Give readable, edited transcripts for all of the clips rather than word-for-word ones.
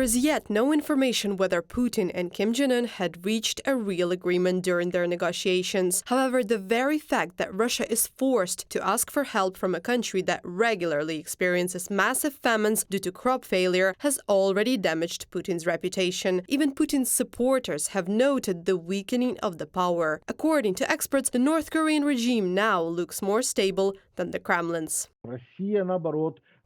is yet no information whether Putin and Kim Jong Un had reached a real agreement during their negotiations. However, the very fact that Russia is forced to ask for help from a country that regularly experiences massive famines due to crop failure has already damaged Putin's reputation. Even Putin's supporters have noted the weakening of the power. According to experts, the North Korean regime now looks more stable than the Kremlin's.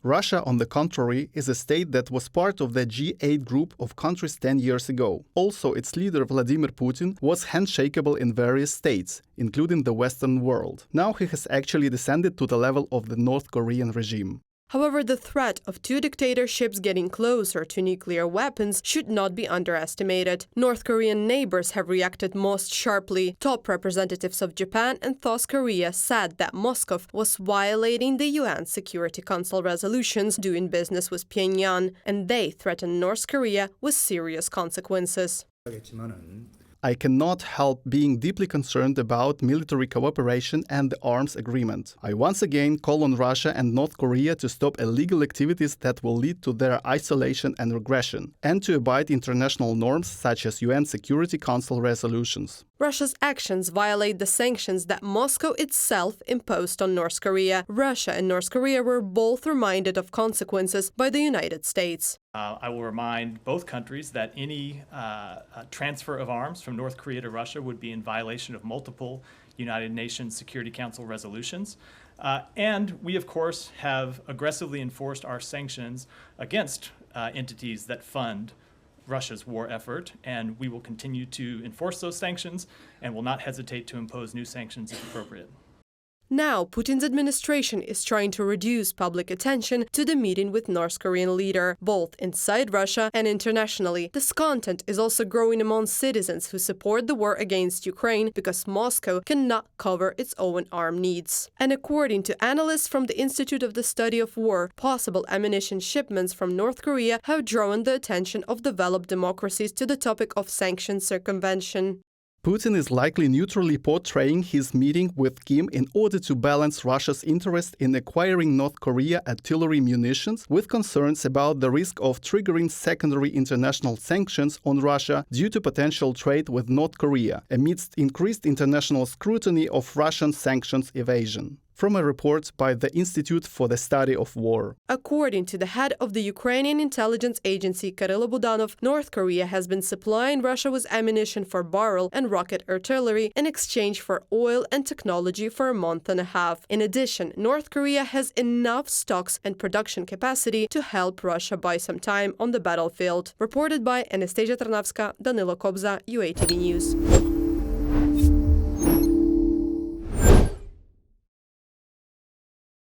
Russia, on the contrary, is a state that was part of the G8 group of countries 10 years ago. Also, its leader Vladimir Putin was handshakeable in various states, including the Western world. Now he has actually descended to the level of the North Korean regime. However, the threat of two dictatorships getting closer to nuclear weapons should not be underestimated. North Korean neighbors have reacted most sharply. Top representatives of Japan and South Korea said that Moscow was violating the UN Security Council resolutions doing business with Pyongyang, and they threatened North Korea with serious consequences. I cannot help being deeply concerned about military cooperation and the arms agreement. I once again call on Russia and North Korea to stop illegal activities that will lead to their isolation and regression, and to abide international norms such as UN Security Council resolutions. Russia's actions violate the sanctions that Moscow itself imposed on North Korea. Russia and North Korea were both reminded of consequences by the United States. I will remind both countries that any transfer of arms from North Korea to Russia would be in violation of multiple United Nations Security Council resolutions. And we, of course, have aggressively enforced our sanctions against entities that fund Russia's war effort, and we will continue to enforce those sanctions and will not hesitate to impose new sanctions if appropriate. Now, Putin's administration is trying to reduce public attention to the meeting with North Korean leader, both inside Russia and internationally. Discontent is also growing among citizens who support the war against Ukraine because Moscow cannot cover its own armed needs. And according to analysts from the Institute of the Study of War, possible ammunition shipments from North Korea have drawn the attention of developed democracies to the topic of sanctions circumvention. Putin is likely neutrally portraying his meeting with Kim in order to balance Russia's interest in acquiring North Korea artillery munitions with concerns about the risk of triggering secondary international sanctions on Russia due to potential trade with North Korea, amidst increased international scrutiny of Russian sanctions evasion. From a report by the Institute for the Study of War. According to the head of the Ukrainian intelligence agency, Kirill Budanov, North Korea has been supplying Russia with ammunition for barrel and rocket artillery in exchange for oil and technology for a month and a half. In addition, North Korea has enough stocks and production capacity to help Russia buy some time on the battlefield. Reported by Anastasia Tarnavska, Danilo Kobza, UATV News.